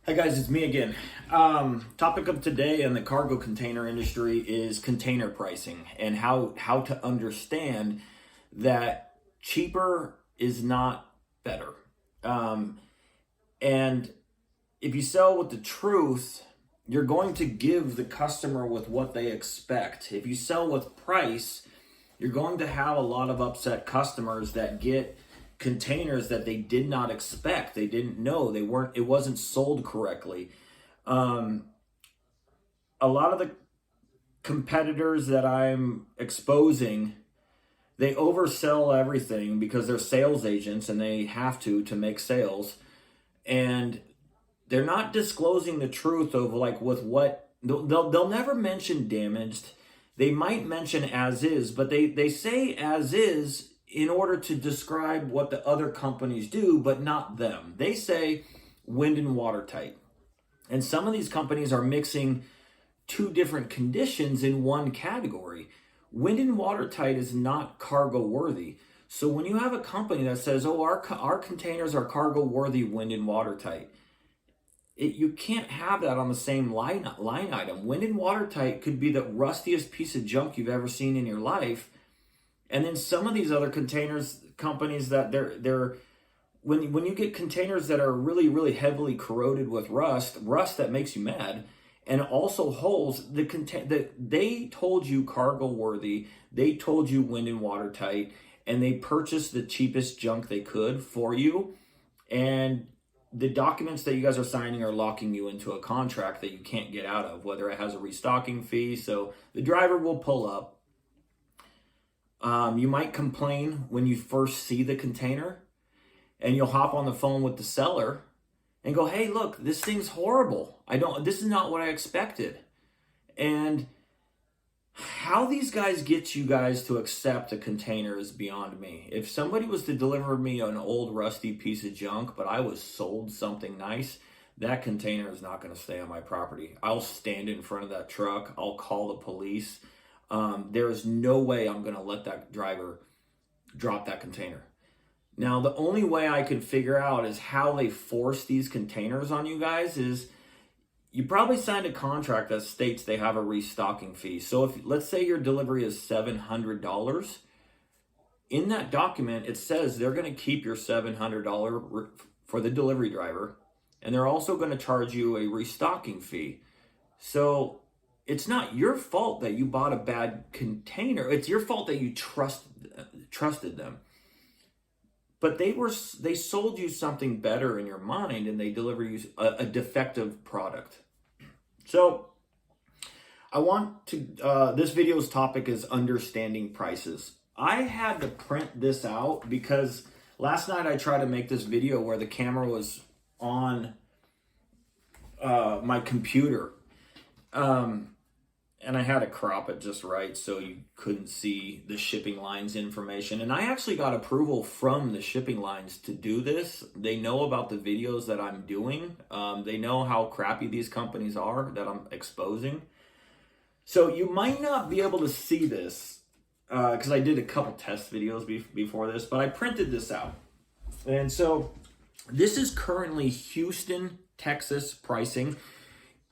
Hi guys, it's me again. Topic of today in the cargo container industry is container pricing and how to understand that cheaper is not better. And if you sell with the truth, you're going to give the customer with what they expect. If you sell with price, you're going to have a lot of upset customers that get containers that they did not expect. They didn't know, it wasn't sold correctly. A lot of the competitors that I'm exposing, they oversell everything because they're sales agents and they have to make sales, and they're not disclosing the truth of like with what they'll never mention damaged. They might mention as is, but they say as is in order to describe what the other companies do, but not them. They say wind and watertight. And some of these companies are mixing two different conditions in one category. Wind and watertight is not cargo worthy. So when you have a company that says, oh, our containers are cargo worthy, wind and watertight, you can't have that on the same line item. Wind and watertight could be the rustiest piece of junk you've ever seen in your life. And then some of these other containers companies that they're when you get containers that are really heavily corroded with rust that makes you mad, and also holes, they told you cargo worthy, they told you wind and watertight, and they purchased the cheapest junk they could for you, and the documents that you guys are signing are locking you into a contract that you can't get out of, whether it has a restocking fee. So the driver will pull up. You might complain when you first see the container, and you'll hop on the phone with the seller and go, hey, look, this thing's horrible. This is not what I expected. And how these guys get you guys to accept a container is beyond me. If somebody was to deliver me an old rusty piece of junk, but I was sold something nice, that container is not going to stay on my property. I'll stand in front of that truck. I'll call the police. There is no way I'm going to let that driver drop that container. Now, the only way I could figure out is how they force these containers on you guys is you probably signed a contract that states they have a restocking fee. So if, let's say your delivery is $700, in that document, it says they're going to keep your $700 for the delivery driver, and they're also going to charge you a restocking fee. So it's not your fault that you bought a bad container. It's your fault that you trusted them. But they sold you something better in your mind, and they deliver you a defective product. So I want to, this video's topic is understanding prices. I had to print this out because last night I tried to make this video where the camera was on my computer. And I had to crop it just right so you couldn't see the shipping lines information. And I actually got approval from the shipping lines to do this. They know about the videos that I'm doing. They know how crappy these companies are that I'm exposing. So you might not be able to see this because I did a couple test videos before this, but I printed this out. And so this is currently Houston, Texas pricing.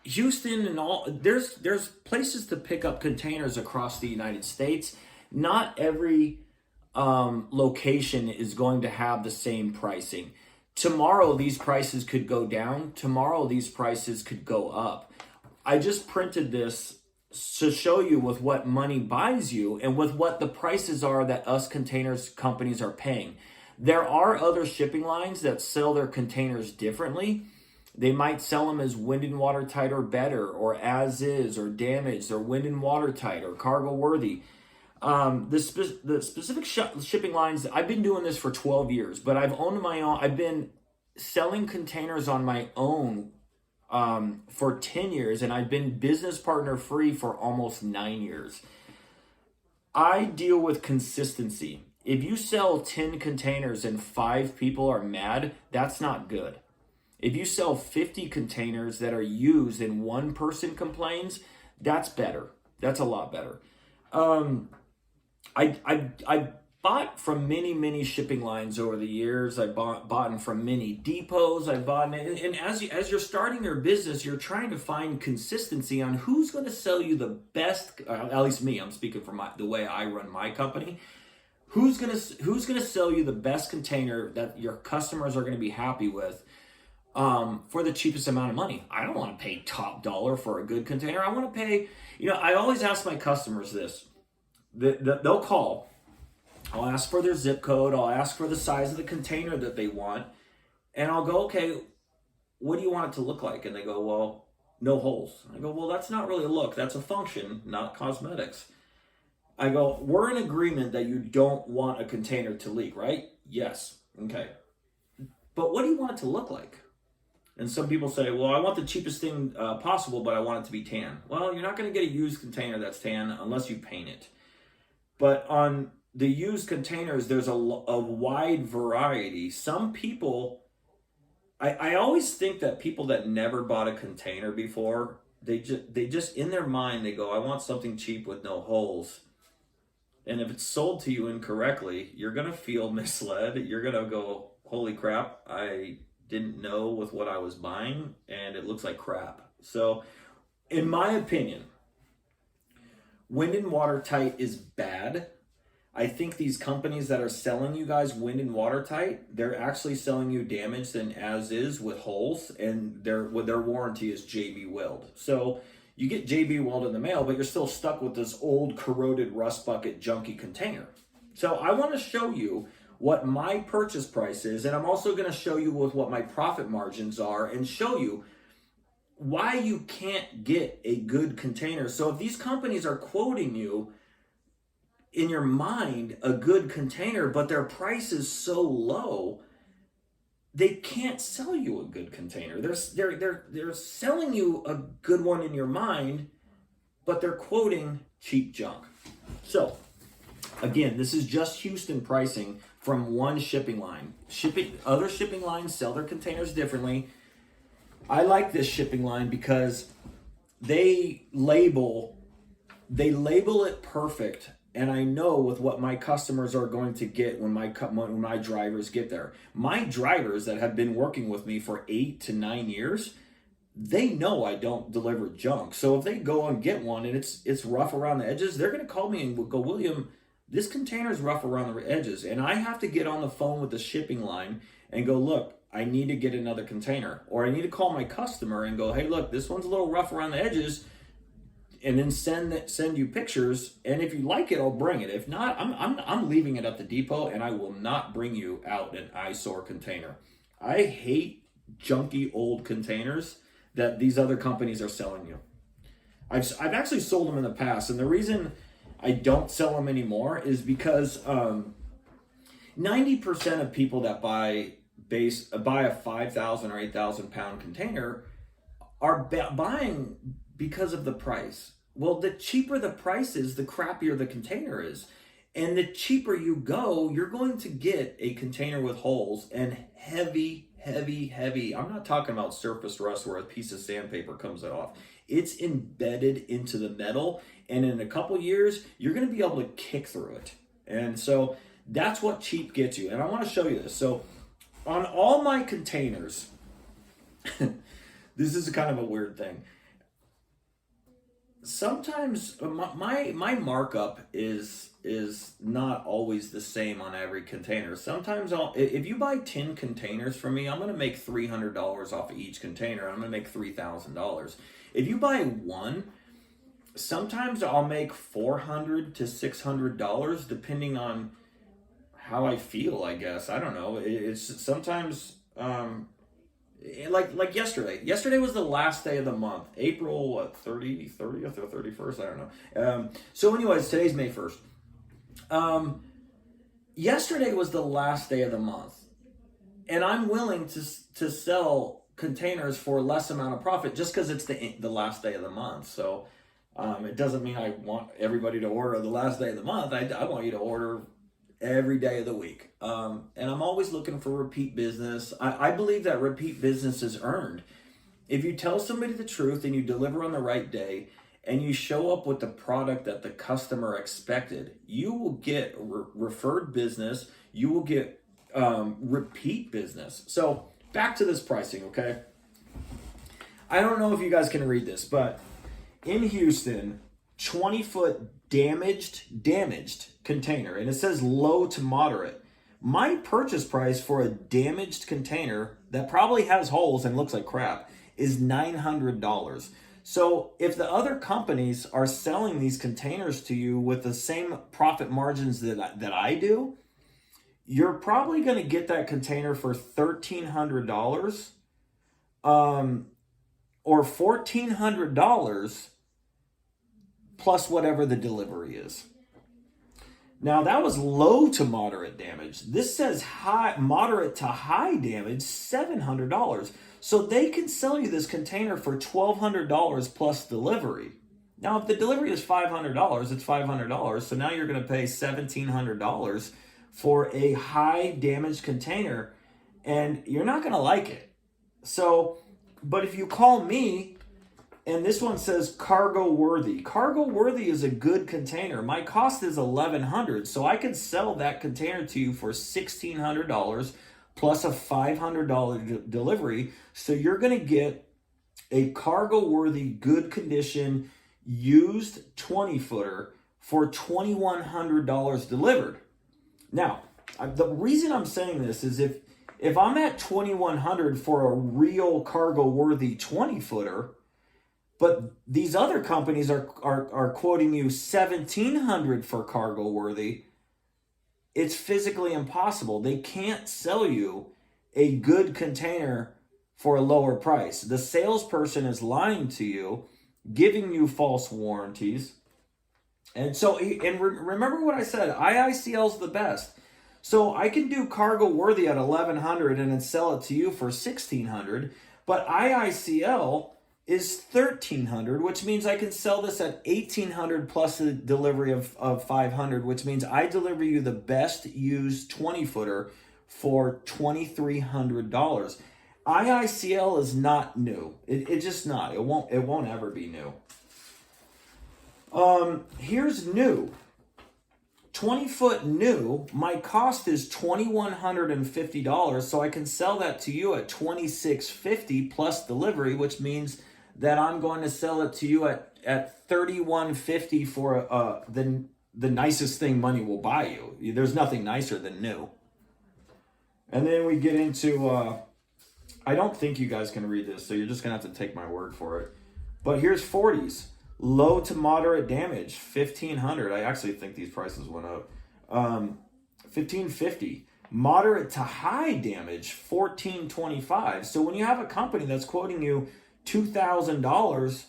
Houston and all, there's places to pick up containers across the United States. Not every location is going to have the same pricing. Tomorrow these prices could go down. Tomorrow these prices could go up. I just printed this to show you with what money buys you and with what the prices are that us containers companies are paying. There are other shipping lines that sell their containers differently. They might sell them as wind and watertight or better, or as is, or damaged, or wind and watertight, or cargo worthy. The specific shipping lines, I've been doing this for 12 years, but I've owned my own. I've been selling containers on my own for 10 years, and I've been business partner free for almost 9 years. I deal with consistency. If you sell 10 containers and 5 people are mad, that's not good. If you sell 50 containers that are used and one person complains, that's better. That's a lot better. I bought from many shipping lines over the years. I bought from many depots. I bought, and as you're starting your business, you're trying to find consistency on who's going to sell you the best. At least me, I'm speaking from the way I run my company. Who's gonna sell you the best container that your customers are going to be happy with for the cheapest amount of money? I don't want to pay top dollar for a good container. I want to pay. I always ask my customers this. They'll call. I'll ask for their zip code. I'll ask for the size of the container that they want. And I'll go, okay, what do you want it to look like? And they go, well, no holes. I go, well, that's not really a look. That's a function, not cosmetics. I go, we're in agreement that you don't want a container to leak, right? Yes. Okay. But what do you want it to look like? And some people say, well, I want the cheapest thing possible, but I want it to be tan. Well, you're not going to get a used container that's tan unless you paint it. But on the used containers, there's a wide variety. Some people, I always think that people that never bought a container before, they just in their mind, they go, I want something cheap with no holes. And if it's sold to you incorrectly, you're going to feel misled. You're going to go, holy crap, I didn't know with what I was buying, and it looks like crap. So, in my opinion, wind and watertight is bad. I think these companies that are selling you guys wind and watertight, they're actually selling you damaged and as is with holes, and their warranty is JB Weld. So you get JB Weld in the mail, but you're still stuck with this old corroded rust bucket junky container. So I want to show you what my purchase price is, and I'm also going to show you with what my profit margins are, and show you why you can't get a good container. So if these companies are quoting you in your mind a good container, but their price is so low, they can't sell you a good container. They're selling you a good one in your mind, but they're quoting cheap junk. So again, this is just Houston pricing from one shipping line. Other shipping lines sell their containers differently. I like this shipping line because they label it perfect. And I know with what my customers are going to get when my drivers get there. My drivers that have been working with me for 8 to 9 years, they know I don't deliver junk. So if they go and get one and it's rough around the edges, they're going to call me and go, William, this container is rough around the edges. And I have to get on the phone with the shipping line and go, look, I need to get another container. Or I need to call my customer and go, hey, look, this one's a little rough around the edges. And then send you pictures, and if you like it, I'll bring it. If not, I'm leaving it at the depot, and I will not bring you out an eyesore container. I hate junky old containers that these other companies are selling you. I've actually sold them in the past, and the reason I don't sell them anymore is because 90% of people that buy a 5,000 or 8,000 pound container are buying because of the price. Well, the cheaper the price is, the crappier the container is. And the cheaper you go, you're going to get a container with holes and heavy. I'm not talking about surface rust where a piece of sandpaper comes off. It's embedded into the metal. And in a couple years, you're going to be able to kick through it. And so that's what cheap gets you. And I want to show you this. So on all my containers, this is kind of a weird thing. Sometimes my markup is not always the same on every container. Sometimes if you buy 10 containers from me, I'm going to make $300 off of each container. I'm going to make $3,000. If you buy one, sometimes I'll make $400 to $600 depending on how I feel, I guess. I don't know. It's sometimes like yesterday. Yesterday was the last day of the month. April 30th or 31st, I don't know. So anyways, today's May 1st. Yesterday was the last day of the month. And I'm willing to sell containers for less amount of profit just because it's the last day of the month. So it doesn't mean I want everybody to order the last day of the month. I want you to order every day of the week. And I'm always looking for repeat business. I believe that repeat business is earned. If you tell somebody the truth and you deliver on the right day and you show up with the product that the customer expected, you will get referred business, you will get repeat business. So back to this pricing, okay? I don't know if you guys can read this, but in Houston, 20-foot damaged container, and it says low to moderate. My purchase price for a damaged container that probably has holes and looks like crap is $900. So if the other companies are selling these containers to you with the same profit margins that I do, you're probably going to get that container for $1,300 or $1,400 plus whatever the delivery is. Now that was low to moderate damage. This says moderate to high damage, $700. So they can sell you this container for $1,200 plus delivery. Now if the delivery is $500, it's $500. So now you're going to pay $1,700 for a high damage container, and you're not going to like it. So, but if you call me, and this one says cargo worthy. Cargo worthy is a good container. My cost is $1,100, so I can sell that container to you for $1,600 plus a $500 delivery. So you're going to get a cargo worthy, good condition, used 20-footer for $2,100 delivered. Now, the reason I'm saying this is if I'm at $2,100 for a real cargo worthy 20-footer, but these other companies are quoting you $1,700 for cargo worthy, it's physically impossible. They can't sell you a good container for a lower price. The salesperson is lying to you, giving you false warranties. And so, remember what I said, IICL is the best. So I can do cargo worthy at $1,100 and then sell it to you for $1,600, but IICL is $1,300, which means I can sell this at $1,800 plus a delivery of $500, which means I deliver you the best used 20-footer for $2,300. IICL is not new. It's just not. It won't ever be new. Here's new. 20-foot new, my cost is $2,150, so I can sell that to you at $2,650 plus delivery, which means that I'm going to sell it to you at $3,150 for the nicest thing money will buy you. There's nothing nicer than new. And then we get into, I don't think you guys can read this, so you're just going to have to take my word for it. But here's 40s. Low to moderate damage, $1,500. I actually think these prices went up. $1,550. Moderate to high damage, $1,425. So when you have a company that's quoting you $2,000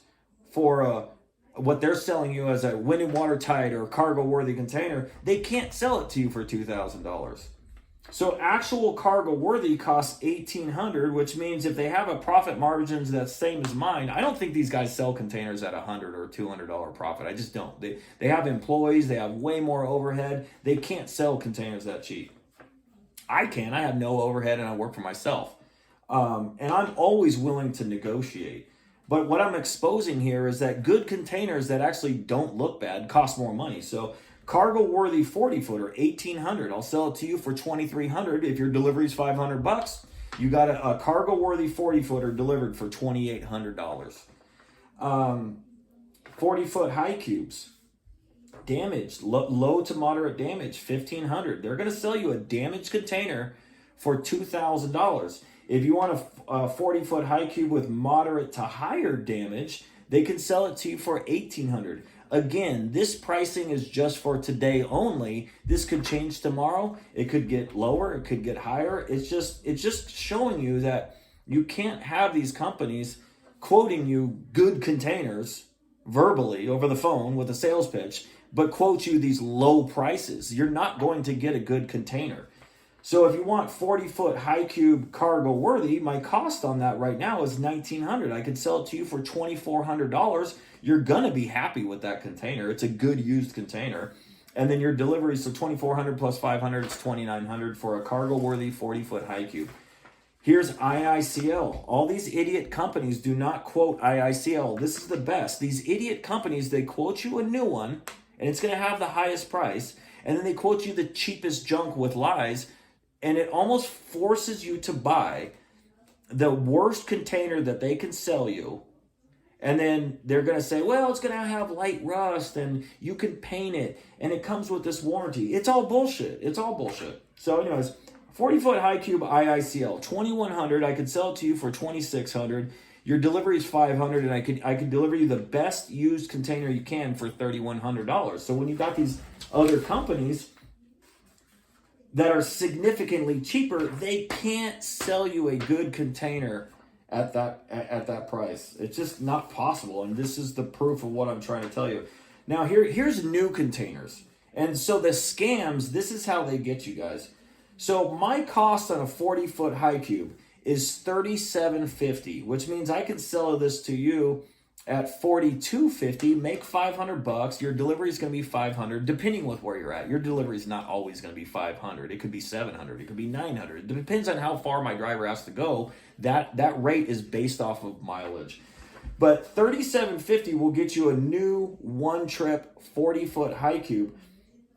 for what they're selling you as a wind and watertight or cargo worthy container, they can't sell it to you for $2,000. So actual cargo worthy costs $1,800, which means if they have a profit margins that's same as mine, I don't think these guys sell containers at $100 or $200 profit. I just don't. They have employees, they have way more overhead. They can't sell containers that cheap. I can. I have no overhead and I work for myself. And I'm always willing to negotiate. But what I'm exposing here is that good containers that actually don't look bad cost more money. So cargo worthy 40-footer, $1,800. I'll sell it to you for $2,300. If your delivery is $500, you got a cargo worthy 40-footer delivered for $2,800. 40-foot high cubes, damaged, low to moderate damage, $1,500. They're going to sell you a damaged container for $2,000. If you want a 40-foot high cube with moderate to higher damage, they can sell it to you for $1,800. Again, this pricing is just for today only. This could change tomorrow. It could get lower. It could get higher. It's just showing you that you can't have these companies quoting you good containers verbally over the phone with a sales pitch, but quote you these low prices. You're not going to get a good container. So if you want 40-foot high cube cargo worthy, my cost on that right now is $1,900. I could sell it to you for $2,400. You're going to be happy with that container. It's a good used container. And then your delivery, so $2,400 plus $500, it's $2,900 for a cargo worthy 40-foot high cube. Here's IICL. All these idiot companies do not quote IICL. This is the best. These idiot companies, they quote you a new one, and it's going to have the highest price, and then they quote you the cheapest junk with lies, and it almost forces you to buy the worst container that they can sell you. And then they're going to say, well, it's going to have light rust and you can paint it and it comes with this warranty. It's all bullshit. It's all bullshit. So anyways, 40-foot high cube IICL, 2100. I could sell it to you for 2600. Your delivery is 500, and I could deliver you the best used container you can for $3,100. So when you got these other companies that are significantly cheaper, they can't sell you a good container at that price. It's just not possible, and this is the proof of what I'm trying to tell you. Now here's new containers. And so the scams, this is how they get you guys. So my cost on a 40-foot high cube is $37.50, which means I can sell this to you at $42.50, make $500. Your delivery is going to be $500, depending with where you're at. Your delivery is not always going to be $500. It could be $700. It could be $900. It depends on how far my driver has to go. That rate is based off of mileage. But $37.50 will get you a new one-trip 40-foot high cube.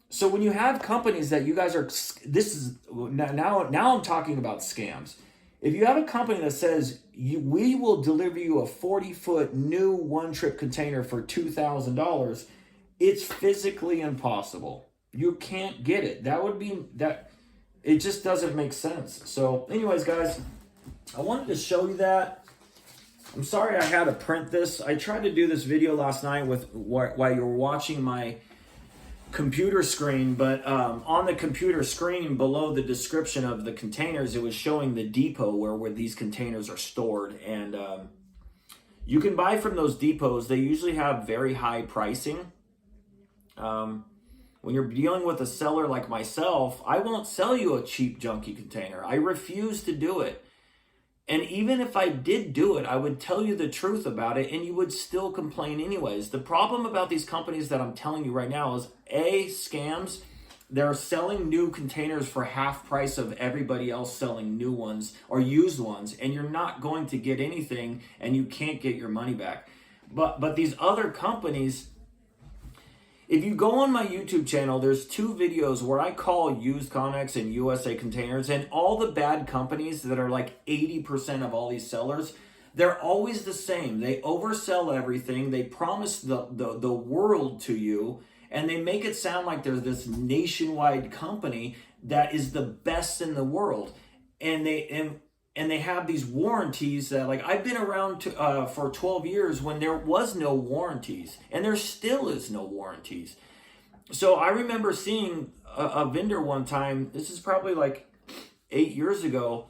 So when you have companies that you guys are, this is now I'm talking about scams. If you have a company that says we will deliver you a 40-foot new one-trip container for $2,000, it's physically impossible. You can't get it. It just doesn't make sense. So anyways, guys, I wanted to show you that. I'm sorry I had to print this. I tried to do this video last night while you were watching my computer screen, but on the computer screen below the description of the containers, it was showing the depot where these containers are stored. And you can buy from those depots. They usually have very high pricing. When you're dealing with a seller like myself, I won't sell you a cheap junky container. I refuse to do it. And even if I did do it, I would tell you the truth about it, and you would still complain anyways. The problem about these companies that I'm telling you right now is, A, scams. They're selling new containers for half price of everybody else selling new ones or used ones, and you're not going to get anything, and you can't get your money back. But these other companies, if you go on my YouTube channel, there's 2 videos where I call used Connex and USA Containers, and all the bad companies that are like 80% of all these sellers, they're always the same. They oversell everything. They promise the world to you, and they make it sound like there's this nationwide company that is the best in the world. And they have these warranties that, like, I've been around for 12 years when there was no warranties, and there still is no warranties. So I remember seeing a vendor one time, this is probably like 8 years ago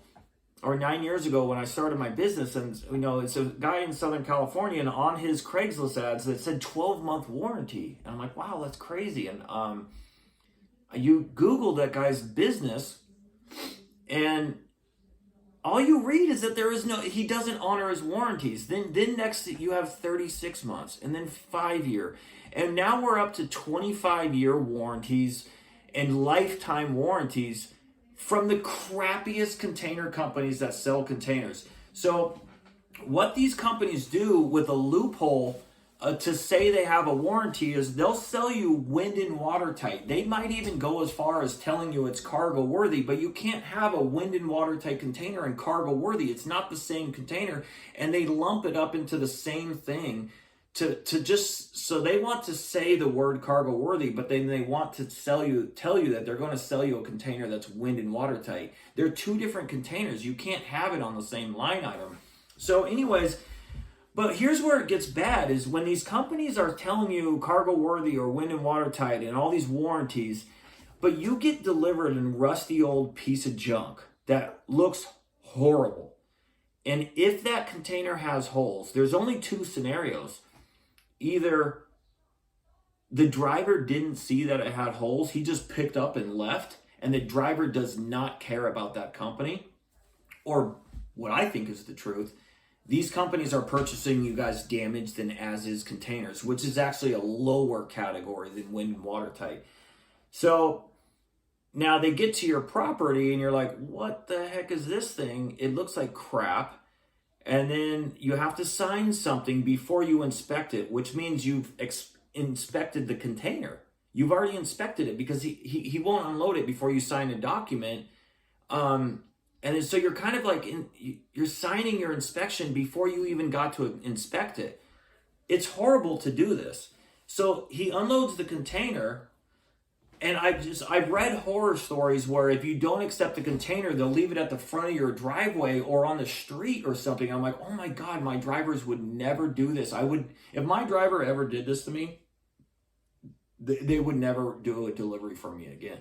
or 9 years ago when I started my business, and it's a guy in Southern California, and on his Craigslist ads that said 12-month warranty. And I'm like, wow, that's crazy. And you Google that guy's business, and all you read is that he doesn't honor his warranties. Then next you have 36 months, and then 5-year. And now we're up to 25-year warranties and lifetime warranties from the crappiest container companies that sell containers. So what these companies do with a loophole to say they have a warranty is they'll sell you wind and watertight. They might even go as far as telling you it's cargo worthy, but you can't have a wind and watertight container and cargo worthy. It's not the same container, and they lump it up into the same thing to just, so they want to say the word cargo worthy, but then they want to tell you that they're going to sell you a container that's wind and watertight. They're 2 different containers. You can't have it on the same line item. So anyways, but here's where it gets bad, is when these companies are telling you cargo worthy or wind and watertight and all these warranties, but you get delivered a rusty old piece of junk that looks horrible. And if that container has holes, there's only 2 scenarios. Either the driver didn't see that it had holes, he just picked up and left, and the driver does not care about that company. Or what I think is the truth, these companies are purchasing you guys damaged and as-is containers, which is actually a lower category than wind and watertight. So Now they get to your property and you're like, what the heck is this thing? It looks like crap. And then you have to sign something before you inspect it, which means you've inspected the container. You've already inspected it because he won't unload it before you sign a document. And then, so you're kind of like, you're signing your inspection before you even got to inspect it. It's horrible to do this. So he unloads the container. And I've read horror stories where if you don't accept the container, they'll leave it at the front of your driveway or on the street or something. I'm like, oh my God, my drivers would never do this. If my driver ever did this to me, they would never do a delivery for me again.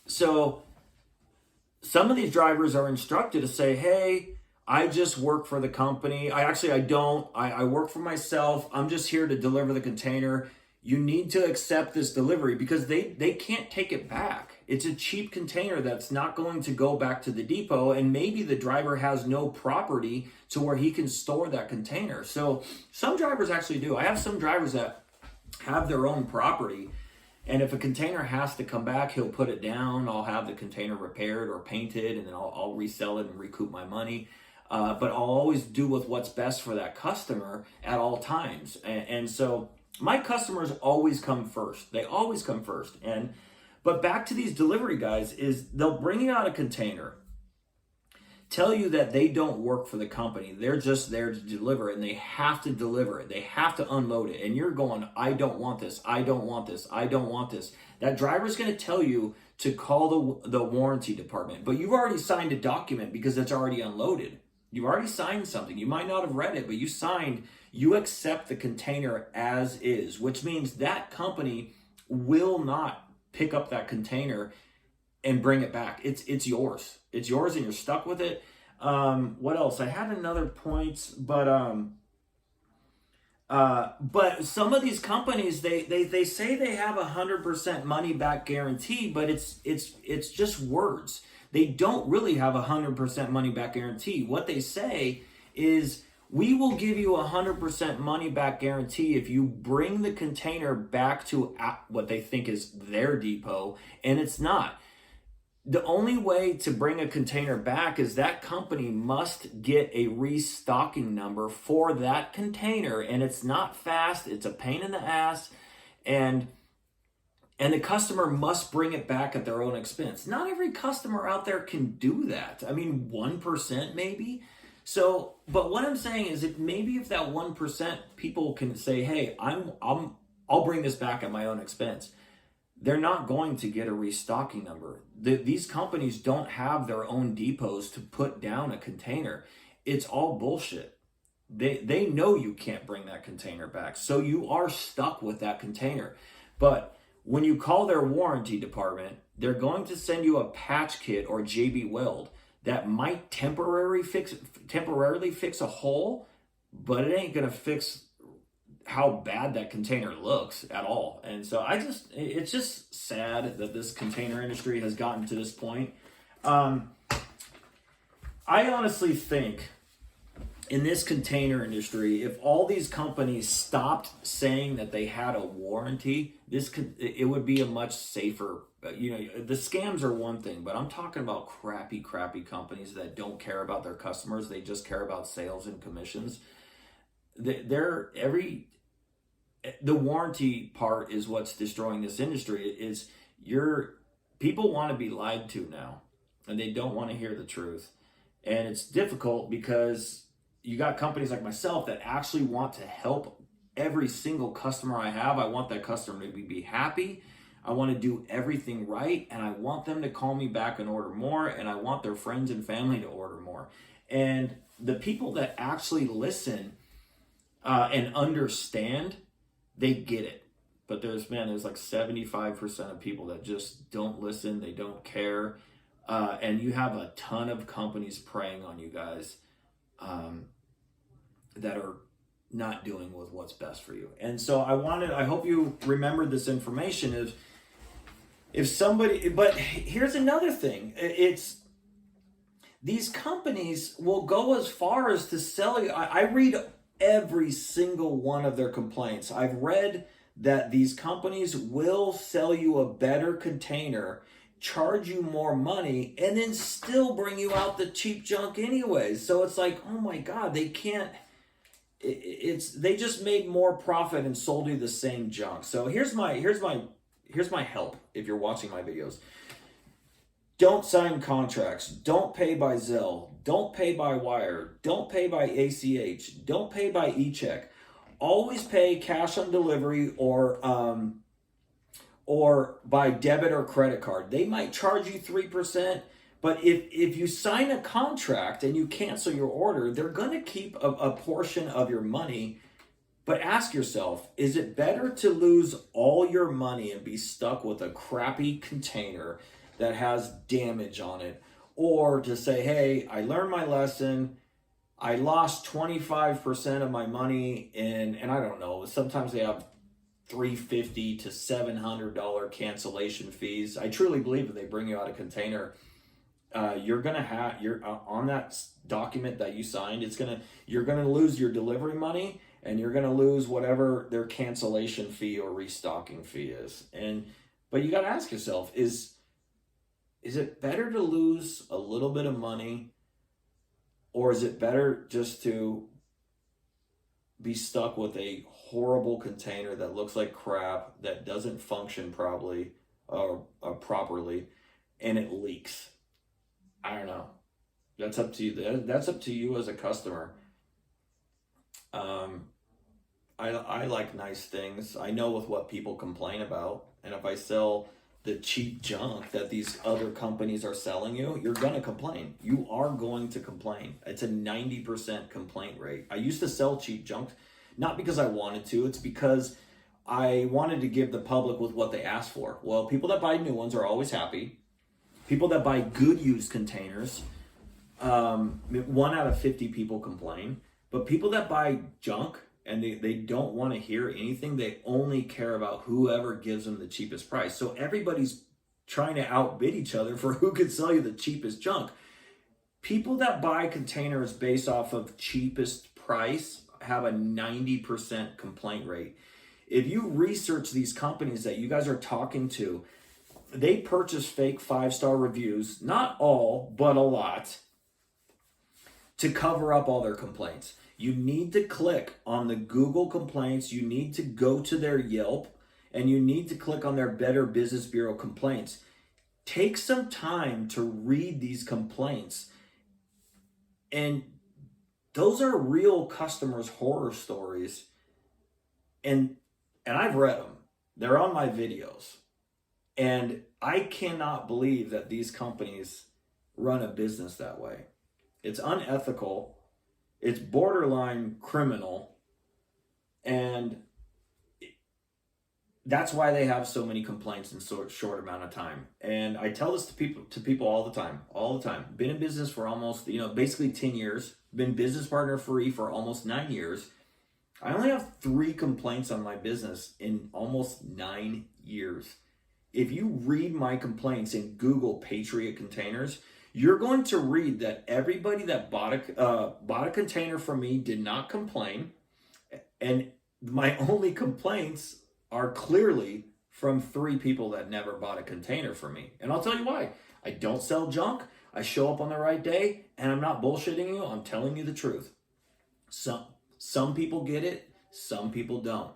So some of these drivers are instructed to say, hey, I just work for the company. I don't. I work for myself. I'm just here to deliver the container. You need to accept this delivery because they can't take it back. It's a cheap container that's not going to go back to the depot, and maybe the driver has no property to where he can store that container. So some drivers actually do. I have some drivers that have their own property, and if a container has to come back, he'll put it down. I'll have the container repaired or painted, and then I'll resell it and recoup my money. But I'll always do with what's best for that customer at all times. And so my customers always come first. They always come first. But back to these delivery guys is they'll bring you out a container, tell you that they don't work for the company. They're just there to deliver it, and they have to deliver it. They have to unload it. And you're going, I don't want this. I don't want this. I don't want this. That driver's going to tell you to call the warranty department. But you've already signed a document because it's already unloaded. You've already signed something. You might not have read it, but you signed, you accept the container as is, which means that company will not pick up that container and bring it back. It's yours. It's yours and you're stuck with it. What else? I had another point, but some of these companies, they say they have 100% money back guarantee, but it's just words. They don't really have 100% money back guarantee. What they say is, we will give you 100% money back guarantee if you bring the container back to what they think is their depot, and it's not. The only way to bring a container back is that company must get a restocking number for that container, and it's not fast. It's a pain in the ass, and the customer must bring it back at their own expense. Not every customer out there can do that. I mean, 1% maybe. So, but what I'm saying is, if that 1% people can say, hey, I'll bring this back at my own expense, they're not going to get a restocking number. These companies don't have their own depots to put down a container. It's all bullshit. They know you can't bring that container back, so you are stuck with that container. But when you call their warranty department, they're going to send you a patch kit or JB Weld that might temporarily fix a hole, but it ain't gonna fix how bad that container looks at all. And so it's just sad that this container industry has gotten to this point. I honestly think in this container industry, if all these companies stopped saying that they had a warranty, it would be a much safer. The scams are one thing, but I'm talking about crappy companies that don't care about their customers. They just care about sales and commissions. The warranty part is what's destroying this industry. People want to be lied to now, and they don't want to hear the truth. And it's difficult because you got companies like myself that actually want to help every single customer I have. I want that customer to be happy. I want to do everything right, and I want them to call me back and order more, and I want their friends and family to order more. And the people that actually listen and understand, they get it. But there's like 75% of people that just don't listen, they don't care, and you have a ton of companies preying on you guys that are not doing with what's best for you. And so I hope you remembered this information. But here's another thing. It's these companies will go as far as to sell you. I read every single one of their complaints. I've read that these companies will sell you a better container, charge you more money, and then still bring you out the cheap junk anyways. So it's like, oh my God, they can't, they just made more profit and sold you the same junk. So here's my help if you're watching my videos. Don't sign contracts. Don't pay by Zelle. Don't pay by wire. Don't pay by ACH. Don't pay by Echecks. Always pay cash on delivery or by debit or credit card. They might charge you 3%, but if you sign a contract and you cancel your order, they're going to keep a portion of your money. But ask yourself, is it better to lose all your money and be stuck with a crappy container that has damage on it, or to say, hey, I learned my lesson, I lost 25% of my money, and I don't know, sometimes they have $350 to $700 cancellation fees. I truly believe if they bring you out a container, you're on that document that you signed, you're gonna lose your delivery money, and you're gonna lose whatever their cancellation fee or restocking fee is. But you got to ask yourself, is it better to lose a little bit of money, or is it better just to be stuck with a horrible container that looks like crap, that doesn't function properly, and it leaks? I don't know. That's up to you. That's up to you as a customer. I like nice things. I know with what people complain about, and if I sell the cheap junk that these other companies are selling you, you're going to complain. You are going to complain. It's a 90% complaint rate. I used to sell cheap junk, not because I wanted to, it's because I wanted to give the public with what they asked for. Well, people that buy new ones are always happy. People that buy good used containers, 1 out of 50 people complain. But people that buy junk and they don't want to hear anything, they only care about whoever gives them the cheapest price. So everybody's trying to outbid each other for who can sell you the cheapest junk. People that buy containers based off of cheapest price have a 90% complaint rate. If you research these companies that you guys are talking to, they purchase fake 5-star reviews, not all, but a lot, to cover up all their complaints. You need to click on the Google complaints, you need to go to their Yelp, and you need to click on their Better Business Bureau complaints. Take some time to read these complaints. And those are real customers' horror stories. And I've read them. They're on my videos. And I cannot believe that these companies run a business that way. It's unethical. It's borderline criminal. And that's why they have so many complaints in so short amount of time. And I tell this to people all the time. Been in business for almost, basically 10 years. Been business partner free for almost 9 years. I only have 3 complaints on my business in almost 9 years. If you read my complaints and Google Patriot Containers, you're going to read that everybody that bought a container from me did not complain. And my only complaints are clearly from 3 people that never bought a container from me. And I'll tell you why. I don't sell junk. I show up on the right day, and I'm not bullshitting you. I'm telling you the truth. Some people get it. Some people don't.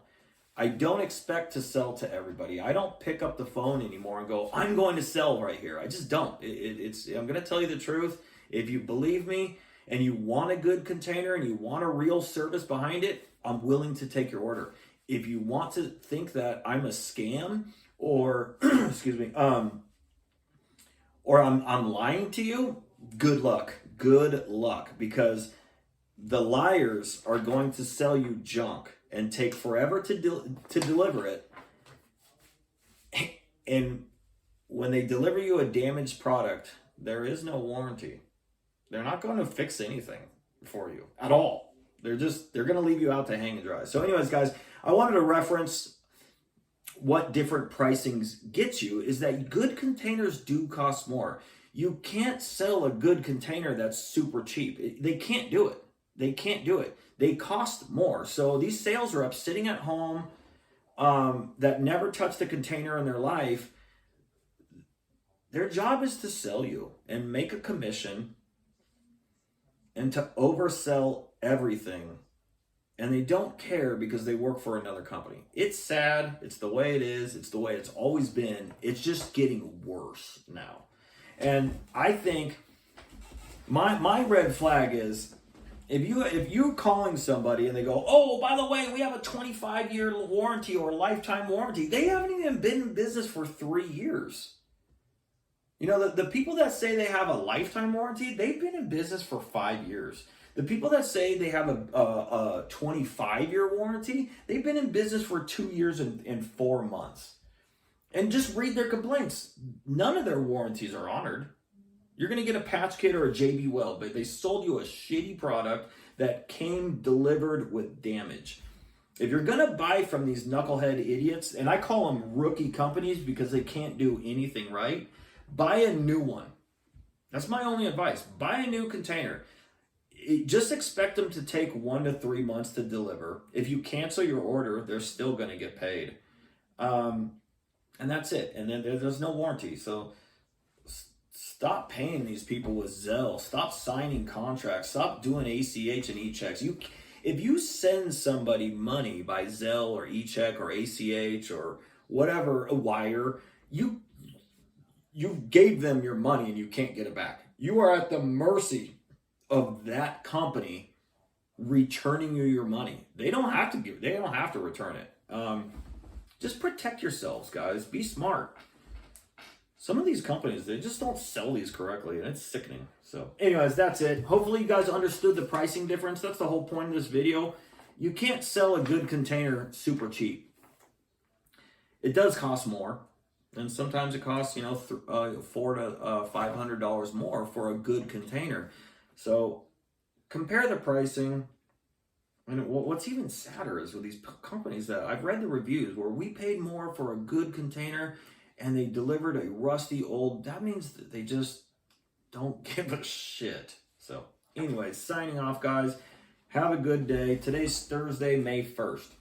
I don't expect to sell to everybody. I don't pick up the phone anymore and go, I'm going to sell right here. I just don't. I'm going to tell you the truth. If you believe me and you want a good container and you want a real service behind it, I'm willing to take your order. If you want to think that I'm a scam or, excuse me, or I'm lying to you, good luck. Good luck, because the liars are going to sell you junk and take forever to deliver it. And when they deliver you a damaged product, there is no warranty. They're not going to fix anything for you at all. They're going to leave you out to hang and dry. So anyways, guys, I wanted to reference what different pricings gets you is that good containers do cost more. You can't sell a good container that's super cheap. They can't do it. They cost more. So these sales reps sitting at home that never touched a container in their life, their job is to sell you and make a commission and to oversell everything. And they don't care because they work for another company. It's sad. It's the way it is. It's the way it's always been. It's just getting worse now. And I think my red flag is if you're calling somebody and they go, oh, by the way, we have a 25-year warranty or lifetime warranty. They haven't even been in business for 3 years. You know, the people that say they have a lifetime warranty, they've been in business for 5 years. The people that say they have a 25-year warranty, they've been in business for 2 years and 4 months. And just read their complaints. None of their warranties are honored. You're going to get a patch kit or a JB Weld, but they sold you a shitty product that came delivered with damage. If you're going to buy from these knucklehead idiots, and I call them rookie companies because they can't do anything right, buy a new one. That's my only advice. Buy a new container. Just expect them to take 1 to 3 months to deliver. If you cancel your order, they're still going to get paid. And that's it. And then there's no warranty. So stop paying these people with Zelle. Stop signing contracts. Stop doing ACH and Echecks. If you send somebody money by Zelle or Echeck or ACH or whatever, a wire, you gave them your money and you can't get it back. You are at the mercy of that company returning you your money. They don't have to return it. Just protect yourselves, guys. Be smart. Some of these companies, they just don't sell these correctly, and it's sickening. So anyways, that's it. Hopefully you guys understood the pricing difference. That's the whole point of this video. You can't sell a good container super cheap. It does cost more. And sometimes it costs, $400 to $500 more for a good container. So compare the pricing. And what's even sadder is with these companies that I've read the reviews where we paid more for a good container and they delivered a rusty old, that means that they just don't give a shit. So anyways, signing off, guys. Have a good day. Today's Thursday, May 1st.